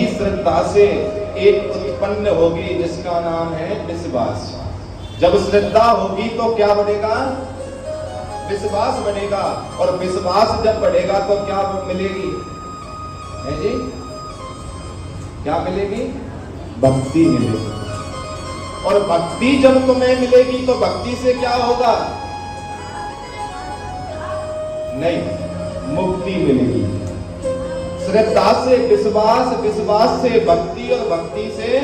श्रद्धा से एक उत्पन्न होगी जिसका नाम है विश्वास। जब श्रद्धा होगी तो क्या बढ़ेगा? विश्वास बढ़ेगा, और विश्वास जब बढ़ेगा तो क्या मिलेगी? है जी, क्या मिलेगी? भक्ति मिलेगी। और भक्ति जब तुम्हें मिलेगी तो भक्ति से क्या होगा? नहीं, मुक्ति मिलेगी। श्रद्धा से विश्वास, विश्वास से भक्ति, और भक्ति से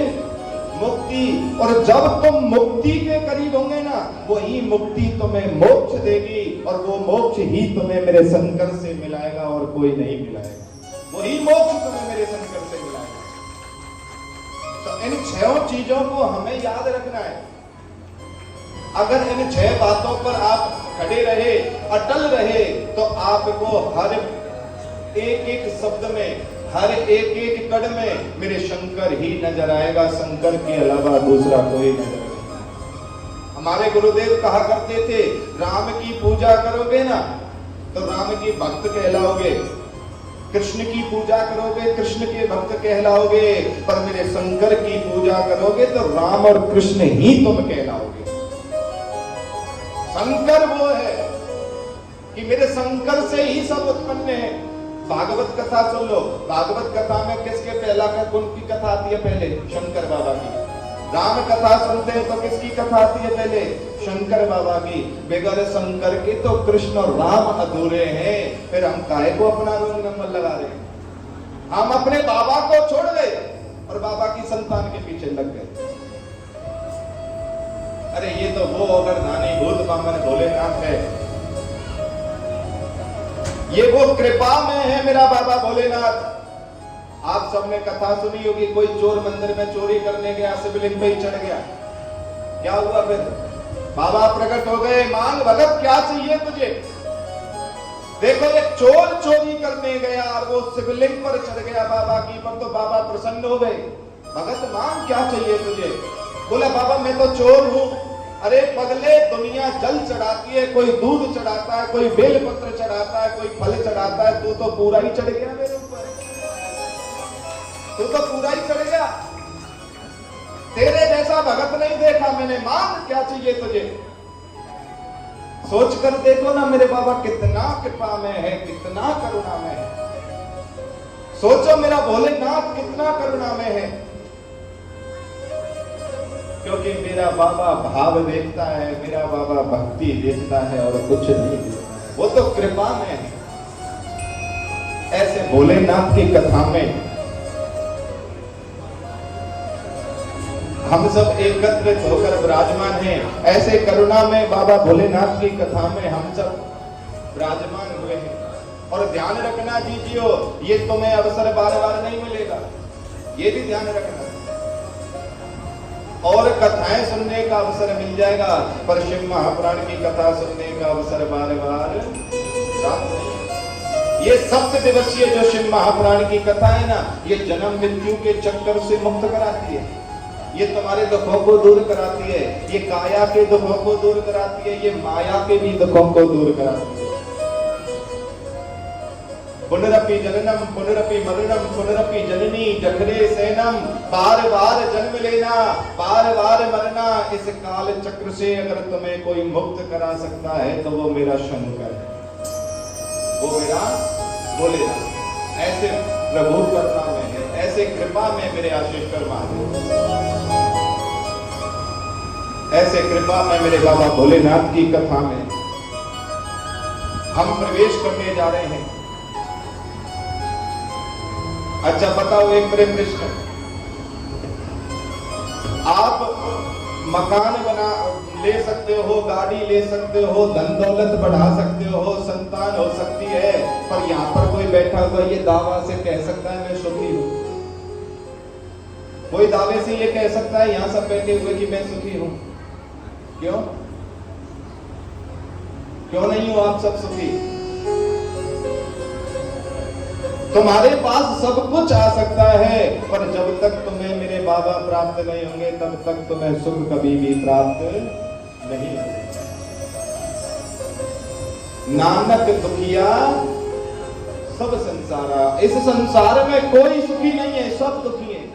मुक्ति। और जब तुम मुक्ति के करीब होंगे ना, वही मुक्ति तुम्हें मोक्ष देगी, और वो मोक्ष ही तुम्हें मेरे शंकर से मिलाएगा और कोई नहीं मिलाएगा। वही मोक्ष तुम्हें मेरे शंकर से मिलाएगा। तो इन 6 चीजों को हमें याद रखना है। अगर इन 6 बातों पर आप खड़े रहे, अटल रहे, तो आपको हर एक एक शब्द में, हर एक एक कड़ में मेरे शंकर ही नजर आएगा। शंकर के अलावा दूसरा कोई नजर नहीं। हमारे गुरुदेव कहा करते थे, राम की पूजा करोगे ना तो राम की भक्त कहलाओगे, कृष्ण की पूजा करोगे कृष्ण के भक्त कहलाओगे, पर मेरे शंकर की पूजा करोगे तो राम और कृष्ण ही तुम कहलाओगे। शंकर वो है कि मेरे शंकर से ही सब उत्पन्न है। भागवत कथा सुन लो, भागवत कथा में किसके पहला कौन की कथा आती है? पहले शंकर बाबा की। राम कथा सुनते हैं तो किसकी कथा आती है? पहले शंकर बाबा की। बगैर शंकर के तो कृष्ण और राम अधूरे हैं। फिर हम काहे को अपना रोग नंबर लगा रहे हैं? हम अपने बाबा को छोड़ गए और बाबा की संतान के पीछे लग गए। अरे ये तो वो अगर नानी भूत बामन भोलेनाथ है, ये वो कृपा में है मेरा बाबा भोलेनाथ। आप सबने कथा सुनी होगी, कोई चोर मंदिर में चोरी करने गया, शिवलिंग पे ही चढ़ गया, क्या हुआ? फिर बाबा प्रकट हो गए, मांग भगत क्या चाहिए तुझे? देखो एक चोर चोरी करने गया और वो शिवलिंग पर चढ़ गया बाबा की, पर तो बाबा प्रसन्न हो गए। भगत मांग क्या चाहिए तुझे? बोला बाबा मैं तो चोर हूं। अरे पगले, दुनिया जल चढ़ाती है, कोई दूध चढ़ाता है, कोई बेल पत्र चढ़ाता है, कोई फल चढ़ाता है, तू तो पूरा ही चढ़ गया मेरे ऊपर। तू तो पूरा ही चढ़ गया, तेरे जैसा भगत नहीं देखा मैंने। मांग क्या चाहिए तुझे? सोच कर देखो ना मेरे बाबा कितना कृपा में है, कितना करुणा में है। सोचो मेरा भोलेनाथ कितना करुणा में है, क्योंकि मेरा बाबा भाव देखता है, मेरा बाबा भक्ति देखता है और कुछ नहीं देखता है। वो तो कृपा में है। ऐसे भोलेनाथ की कथा में हम सब एकत्रित होकर विराजमान हैं। ऐसे करुणा में बाबा भोलेनाथ की कथा में हम सब विराजमान हुए हैं। और ध्यान रखना जीजियो, ये तुम्हें अवसर बार बार नहीं मिलेगा, ये भी ध्यान रखना। और कथाएं सुनने का अवसर मिल जाएगा, पर शिव महापुराण की कथा सुनने का अवसर बार बार प्राप्त नहीं। ये 7 दिवसीय जो शिव महापुराण की कथा है ना, ये जन्म मृत्यु के चक्कर से मुक्त कराती है। ये तुम्हारे दुखों को दूर कराती है, ये काया के दुखों को दूर कराती है, ये माया के भी दुखों को दूर कराती है। पुनरपि जननम पुनरपि मरणम पुनरपि जननी जठरे सैनम, बार बार जन्म लेना, बार बार मरना। इस काल चक्र से अगर तुम्हें कोई मुक्त करा सकता है तो वो मेरा शंकर है, वो मेरा भोलेनाथ। ऐसे प्रभु करुणा में है, ऐसे कृपा में मेरे आशीश्वर महादेव, ऐसे कृपा में मेरे बाबा भोलेनाथ की कथा में हम प्रवेश करने जा रहे हैं। अच्छा बताओ एक प्रेम प्रश्न, आप मकान बना ले सकते हो, गाड़ी ले सकते हो, धन दौलत बढ़ा सकते हो, संतान हो सकती है, पर यहाँ पर कोई बैठा हुआ ये दावा से कह सकता है मैं सुखी हूं? कोई दावे से ये कह सकता है यहाँ सब बैठे हुए कि मैं सुखी हूं? क्यों क्यों नहीं हो आप सब सुखी? तुम्हारे पास सब कुछ आ सकता है, पर जब तक तुम्हें मेरे बाबा प्राप्त नहीं होंगे तब तक तुम्हें सुख कभी भी प्राप्त नहीं होगा। नानक दुखिया सब संसारा, इस संसार में कोई सुखी नहीं है, सब दुखी हैं।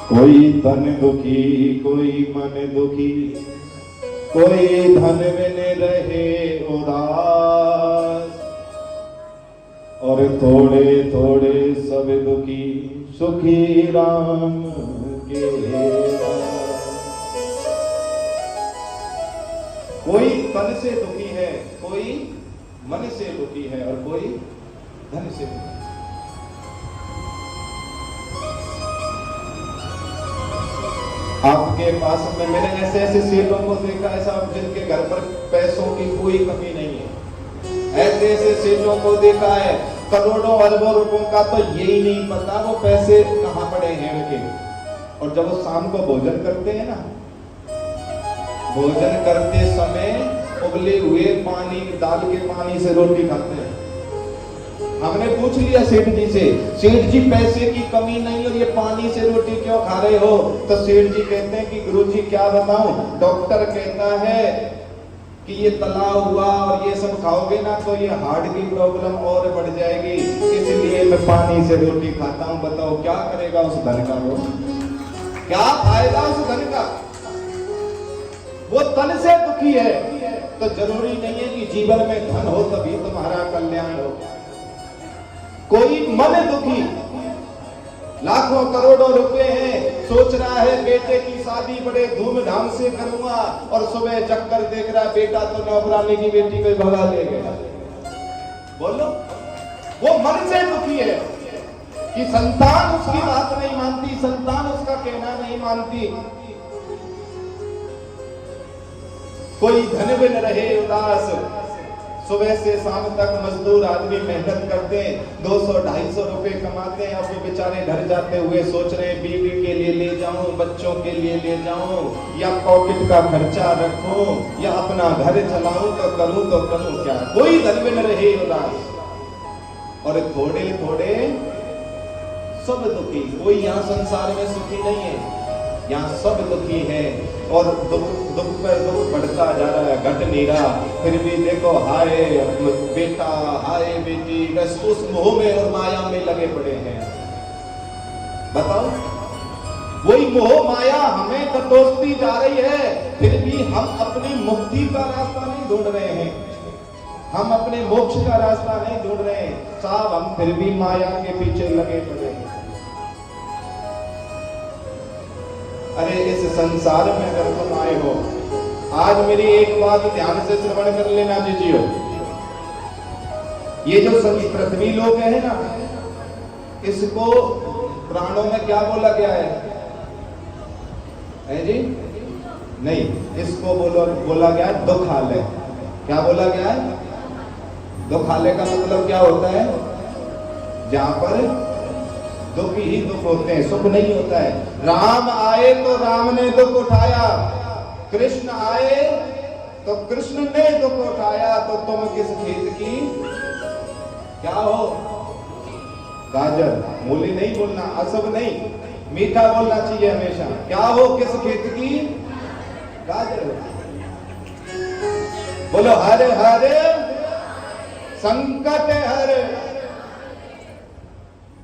कोई तन दुखी, कोई मन दुखी, कोई धन बिन रहे उदास, और थोड़े थोड़े सब दुखी, सुखी राम के दास। कोई तन से दुखी है, कोई मन से दुखी है, और कोई धन से दुखी है। आपके पास में मैंने ऐसे ऐसे सेठों को देखा है साहब, जिनके घर पर पैसों की कोई कमी नहीं है। ऐसे ऐसे सेठों को देखा है, करोड़ों अरबों रुपयों का तो यही नहीं पता वो पैसे कहां पड़े हैं उनके। और जब वो शाम को भोजन करते हैं ना, भोजन करते समय उबले हुए पानी, दाल के पानी से रोटी खाते हैं। हमने पूछ लिया सेठ जी से, सेठ जी पैसे की कमी नहीं और ये पानी से रोटी क्यों खा रहे हो? तो सेठ जी कहते हैं कि गुरुजी क्या बताऊं, डॉक्टर कहता है कि ये तला हुआ और ये सब खाओगे ना तो ये हार्ट की प्रॉब्लम और बढ़ जाएगी, इसलिए मैं पानी से रोटी खाता हूं। बताओ क्या करेगा उस धन का? वो क्या फायदा उस धन का? वो तन से दुखी है। तो जरूरी नहीं है कि जीवन में धन हो तभी तुम्हारा कल्याण हो। कोई मन दुखी, लाखों करोड़ों रुपए हैं, सोच रहा है बेटे की शादी बड़े धूमधाम से करूंगा, और सुबह चक्कर देख रहा बेटा तो नौकरानी की बेटी को भगा ले गया। बोलो, वो मन से दुखी है कि संतान उसकी बात नहीं मानती, संतान उसका कहना नहीं मानती। कोई धन बिन रहे उदास, सुबह से शाम तक मजदूर आदमी मेहनत करते हैं, 200-250 रुपए कमाते हैं, और वो बेचारे घर जाते हुए सोच रहे हैं बीवी के लिए ले जाऊं, बच्चों के लिए ले जाऊं, या पॉकेट का खर्चा रखूं, या अपना घर चलाऊं, तो करूं क्या? कोई धन बिन रहे उदास, और थोड़े थोड़े सब दुखी। कोई यहाँ संसार में सुखी नहीं है, यहाँ सब दुखी है, और दुख पर दुख बढ़ता जा रहा है, घट नहीं रहा। फिर भी देखो, हाय बेटा, हाय बेटी, बस उस मोह में और माया में लगे पड़े हैं। बताओ, वही मोह माया हमें कटोसती जा रही है, फिर भी हम अपनी मुक्ति का रास्ता नहीं ढूंढ रहे हैं, हम अपने मोक्ष का रास्ता नहीं ढूंढ रहे हैं साहब, हम फिर भी माया के पीछे लगे पड़े हैं। अरे इस संसार में अगर तुम आए हो, आज मेरी एक बात ध्यान से श्रवण कर लेना जीजियो। ये जो सभी पृथ्वी लोक है ना, इसको प्राणों में क्या बोला गया है जी? नहीं, इसको बोला गया है दुखालय। क्या बोला गया है? दुखालय का मतलब क्या होता है? जहां पर दुख ही दुख होते हैं, सुख नहीं होता है। राम आए तो राम ने दुख उठाया, कृष्ण आए तो कृष्ण ने दुख उठाया, तो तुम किस खेत की क्या हो? गाजर। मूली नहीं बोलना, असब नहीं, मीठा बोलना चाहिए हमेशा। क्या हो? किस खेत की? गाजर। बोलो हर हर संकट हर।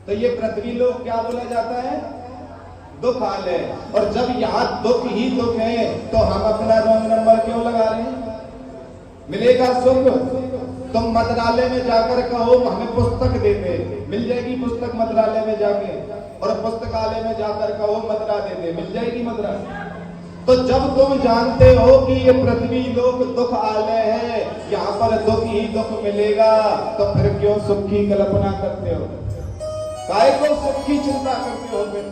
तो ये पृथ्वी लोक क्या बोला जाता है? दुखालय। और जब यहाँ दुख ही दुख है, तो हम अपना रॉन्ग नंबर क्यों लगा रहे हैं? मिलेगा सुख? तुम मंत्रालय में जाकर कहो हमें पुस्तक दे दे, मिल जाएगी पुस्तक मंत्रालय में जाके, और पुस्तकालय में जाकर कहो मदरा दे दे, मिल जाएगी मदरा। तो जब तुम जानते हो कि ये पृथ्वी लोक दुख आलय है, यहाँ पर दुख ही दुख मिलेगा, तो फिर क्यों सुख की कल्पना करते हो? काय को सुख की चिंता करते हो? फिर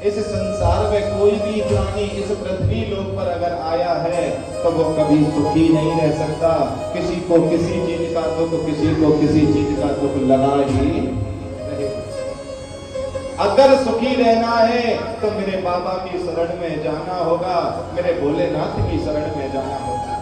इस संसार में कोई भी प्राणी इस पृथ्वी लोक पर अगर आया है तो वो कभी सुखी नहीं रह सकता। किसी को किसी चीज का दुख, किसी को किसी चीज का दुख लगा ही रहे। अगर सुखी रहना है तो मेरे बाबा की शरण में जाना होगा, मेरे भोलेनाथ की शरण में जाना होगा।